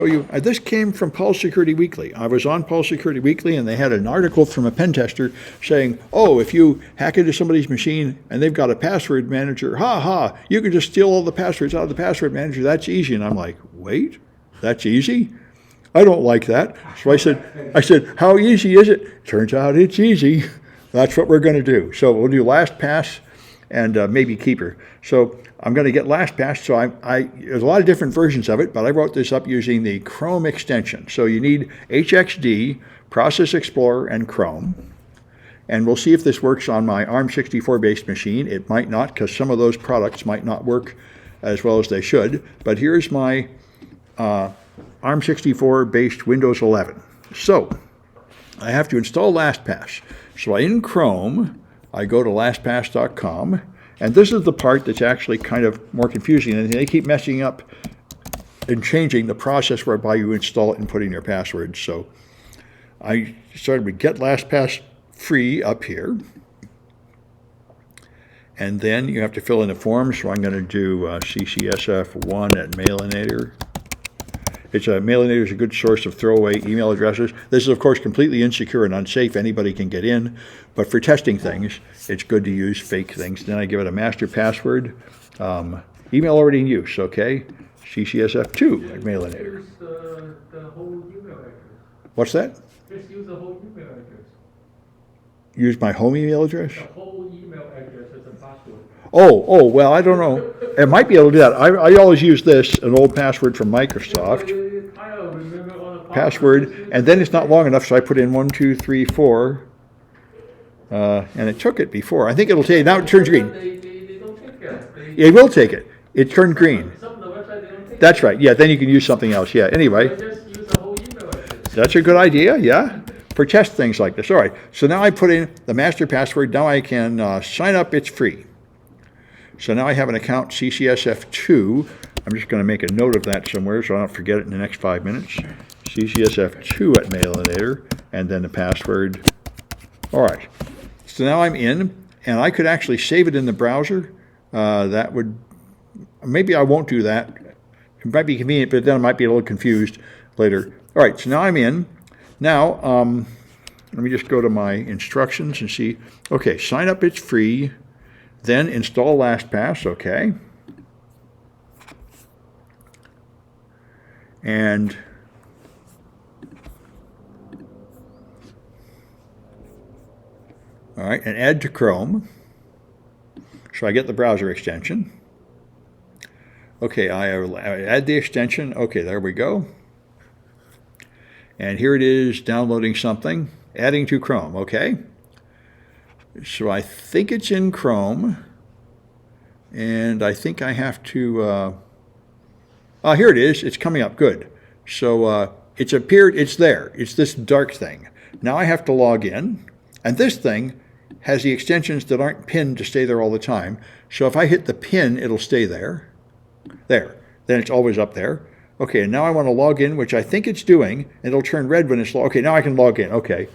This came from Pulse Security Weekly. I was on Pulse Security Weekly, and they had an article from a pen tester saying, "Oh, if you hack into somebody's machine and they've got a password manager, you can just steal all the passwords out of the password manager. That's easy." And I'm like, "Wait, that's easy? I don't like that." So I said, "How easy is it?" Turns out it's easy. That's what we're going to do. So we'll do LastPass and maybe Keeper. So I'm going to get LastPass. So there's a lot of different versions of it, but I wrote this up using the Chrome extension. So you need HXD, Process Explorer, and Chrome. And we'll see if this works on my ARM64-based machine. It might not, because some of those products might not work as well as they should. But here's my ARM64-based Windows 11. So I have to install LastPass. So in Chrome, I go to LastPass.com, and this is the part that's actually kind of more confusing, and they keep messing up and changing the process whereby you install it and put in your passwords. So I started with Get LastPass Free up here, and then you have to fill in a form. So I'm going to do CCSF1 at Mailinator. Mailinator is a good source of throwaway email addresses. This is, of course, completely insecure and unsafe. Anybody can get in. But for testing things, it's good to use fake things. Then I give it a master password. Email already in use, okay? CCSF2 at Mailinator. Use the whole email address. What's that? Just use the whole email address. Use my home email address? The whole email address as a password. Oh, well, I don't know. It might be able to do that. I always use this, an old password from Microsoft. Password, and then it's not long enough, so I put in 1, 2, 3, 4. And it took it before. I think it'll take it. Now it turns green. They don't take it. It will take it. It turned green. Some of the website, they don't take That's right. Yeah, then you can use something else. Yeah, anyway. Just use the whole email address. That's a good idea, yeah, for test things like this. All right, so now I put in the master password. Now I can sign up. It's free. So now I have an account, CCSF2. I'm just going to make a note of that somewhere so I don't forget it in the next 5 minutes. CCSF2 at Mailinator, and then the password. All right, so now I'm in, and I could actually save it in the browser. That would, maybe I won't do that. It might be convenient, but then I might be a little confused later. All right, so now I'm in. Now, let me just go to my instructions and see. Okay, sign up, it's free. Then install LastPass, okay. And all right, and add to Chrome. So I get the browser extension. Okay, I add the extension. Okay, there we go. And here it is downloading something, adding to Chrome, okay. So I think it's in Chrome, and I think I have to, here it is, it's coming up, good. So it's appeared, it's there, it's this dark thing. Now I have to log in, and this thing has the extensions that aren't pinned to stay there all the time. So if I hit the pin, it'll stay there. There, then it's always up there. Okay, and now I want to log in, which I think it's doing, and it'll turn red when it's okay, now I can log in, okay.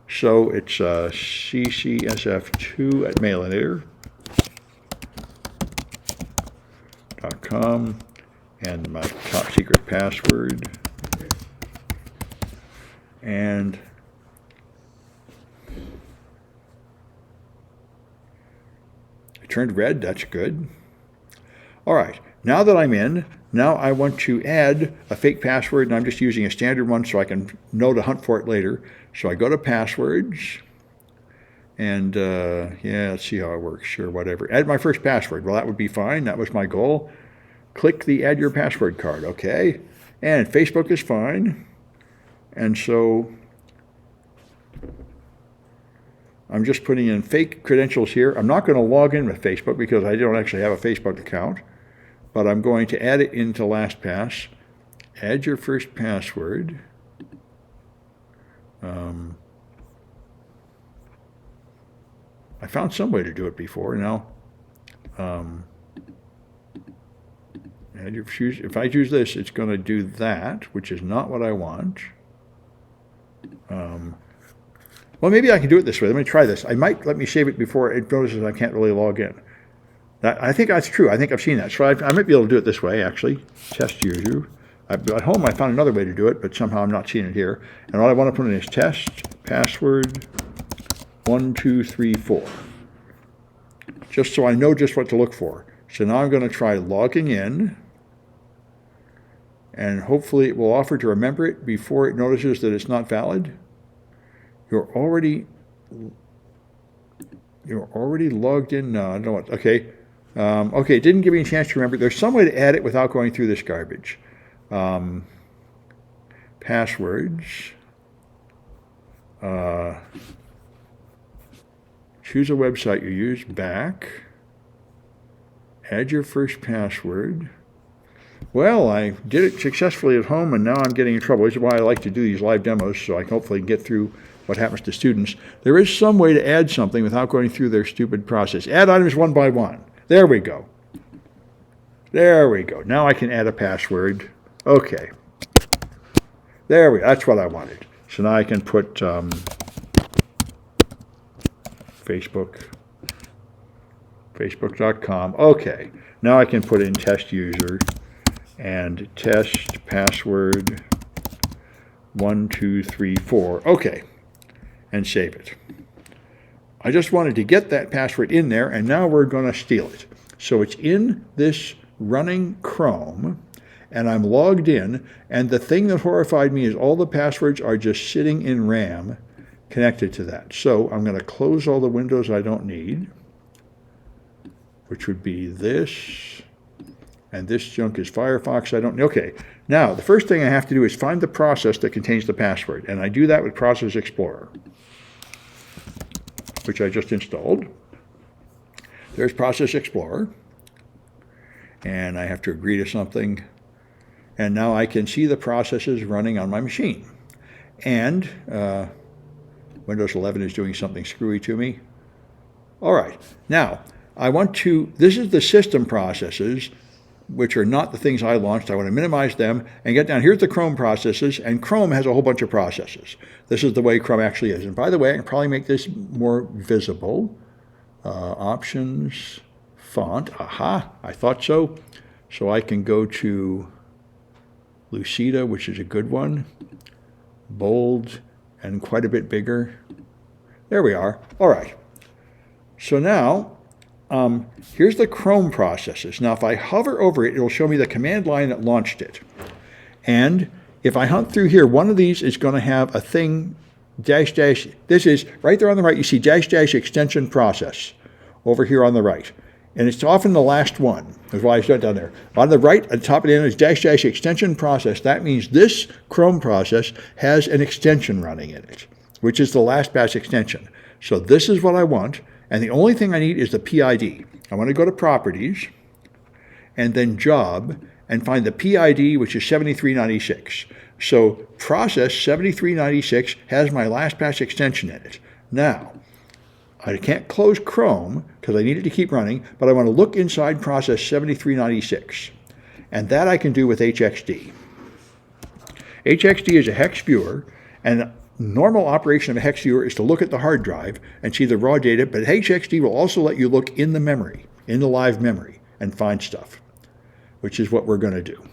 So it's CCSF2 at Mailinator.com, and my top secret password. And it turned red, that's good. All right, now that I'm in, now I want to add a fake password, and I'm just using a standard one so I can know to hunt for it later. So I go to passwords, and yeah, let's see how it works. Sure, whatever. Add my first password. Well, that would be fine. That was my goal. Click the add your password card, okay. And Facebook is fine. And so I'm just putting in fake credentials here. I'm not going to log in with Facebook because I don't actually have a Facebook account. But I'm going to add it into LastPass. Add your first password. I found some way to do it before. Now, if I use this, it's going to do that, which is not what I want. Well, maybe I can do it this way. Let me try this. I might let me save it before it notices I can't really log in. I think that's true. I think I've seen that. So I might be able to do it this way, actually. Test user. At home I found another way to do it, but somehow I'm not seeing it here. And all I want to put in is test password 1234. Just so I know just what to look for. So now I'm going to try logging in, and hopefully it will offer to remember it before it notices that it's not valid. You're already logged in. No, I don't know what. Okay. Okay, it didn't give me a chance to remember. There's some way to add it without going through this garbage. Passwords. Choose a website you use. Back. Add your first password. Well, I did it successfully at home, and now I'm getting in trouble. This is why I like to do these live demos, so I can hopefully get through what happens to students. There is some way to add something without going through their stupid process. Add items one by one. There we go. There we go. Now I can add a password. Okay. There we go. That's what I wanted. So now I can put Facebook.com. Okay. Now I can put in test user and test password 1234. Okay. And save it. I just wanted to get that password in there, and now we're going to steal it. So it's in this running Chrome, and I'm logged in, and the thing that horrified me is all the passwords are just sitting in RAM connected to that. So I'm going to close all the windows I don't need, which would be this, and this junk is Firefox. I don't need. Okay, now the first thing I have to do is find the process that contains the password, and I do that with Process Explorer, which I just installed. There's Process Explorer, and I have to agree to something, and now I can see the processes running on my machine. And Windows 11 is doing something screwy to me. All right, now I want to, this is the system processes, which are not the things I launched. I want to minimize them and get down. Here's the Chrome processes, and Chrome has a whole bunch of processes. This is the way Chrome actually is. And by the way, I can probably make this more visible. Options, font, aha, I thought so. So I can go to Lucida, which is a good one, bold, and quite a bit bigger. There we are. All right. So now, here's the Chrome processes. Now, if I hover over it, it'll show me the command line that launched it. And if I hunt through here, one of these is going to have a thing, dash, dash. This is right there on the right. You see dash, dash extension process over here on the right. And it's often the last one. That's why I shut down there. On the right, at the top of the end is dash, dash extension process. That means this Chrome process has an extension running in it, which is the LastPass extension. So this is what I want. And the only thing I need is the PID. I want to go to Properties, and then Job, and find the PID, which is 7396. So Process 7396 has my LastPass extension in it. Now, I can't close Chrome because I need it to keep running, but I want to look inside Process 7396. And that I can do with HXD. HXD is a hex viewer, and normal operation of a hex viewer is to look at the hard drive and see the raw data, but HXD will also let you look in the memory, in the live memory, and find stuff, which is what we're going to do.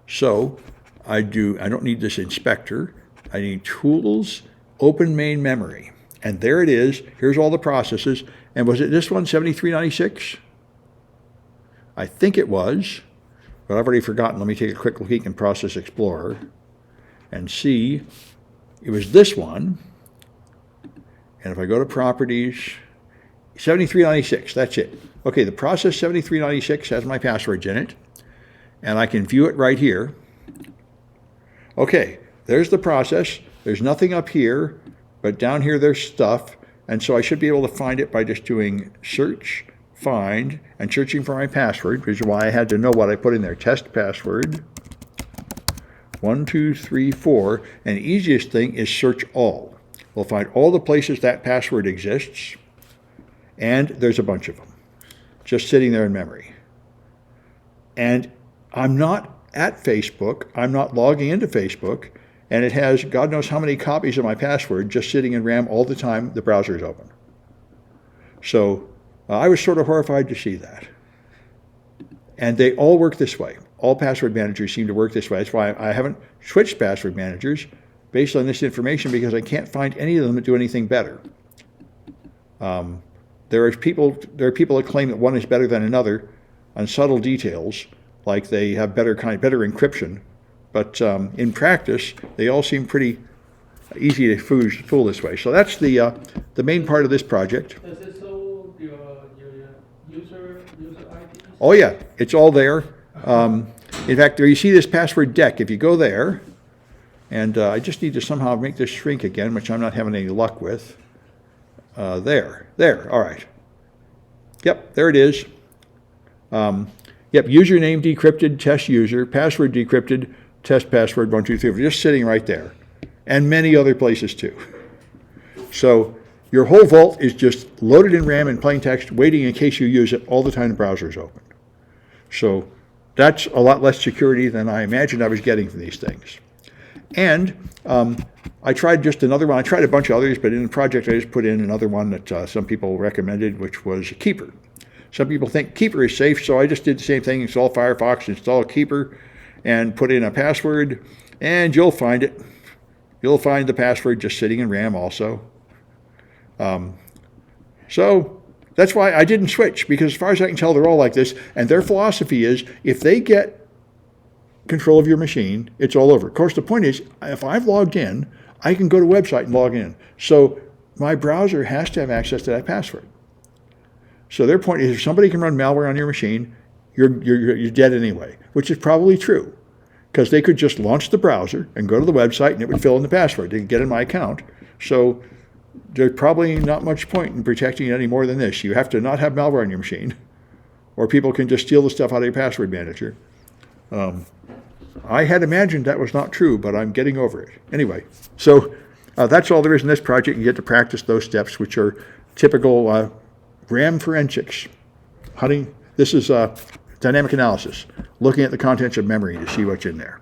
So I don't need this inspector. I need Tools, Open Main Memory. And there it is. Here's all the processes. And was it this one, 7396? I think it was, but I've already forgotten. Let me take a quick look in Process Explorer and see. It was this one. And if I go to Properties, 7396, that's it. Okay, the Process 7396 has my passwords in it, and I can view it right here. Okay, there's the process. There's nothing up here, but down here there's stuff, and so I should be able to find it by just doing search, find, and searching for my password, which is why I had to know what I put in there. Test password 1234, and the easiest thing is search all. We'll find all the places that password exists, and there's a bunch of them just sitting there in memory. And I'm not at Facebook. I'm not logging into Facebook, and it has God knows how many copies of my password just sitting in RAM all the time the browser is open. So I was sort of horrified to see that. And they all work this way. all password managers seem to work this way. That's why I haven't switched password managers based on this information, because I can't find any of them that do anything better. There are people that claim that one is better than another on subtle details, like they have better encryption. But in practice, they all seem pretty easy to fool this way. So that's the main part of this project. Does it show your user IDs? Oh yeah, it's all there. In fact, there you see this password deck. If you go there, and I just need to somehow make this shrink again, which I'm not having any luck with. There, all right. Yep, there it is. Yep, username decrypted, test user, password decrypted, test password 1, 2, 3, 4, just sitting right there. And many other places too. So your whole vault is just loaded in RAM in plain text, waiting in case you use it all the time the browser is open. So that's a lot less security than I imagined I was getting from these things. And I tried just another one. I tried a bunch of others, but in the project I just put in another one that some people recommended, which was Keeper. Some people think Keeper is safe, so I just did the same thing, install Firefox, install Keeper, and put in a password, and you'll find it. You'll find the password just sitting in RAM also. So that's why I didn't switch, because as far as I can tell, they're all like this, and their philosophy is if they get control of your machine, it's all over. Of course, the point is, if I've logged in, I can go to a website and log in. So my browser has to have access to that password. So their point is, if somebody can run malware on your machine, you're dead anyway, which is probably true, because they could just launch the browser and go to the website and it would fill in the password. They could get in my account. So there's probably not much point in protecting it any more than this. You have to not have malware on your machine, or people can just steal the stuff out of your password manager. I had imagined that was not true, but I'm getting over it. Anyway, so that's all there is in this project. You get to practice those steps, which are typical RAM forensics. This is dynamic analysis, looking at the contents of memory to see what's in there.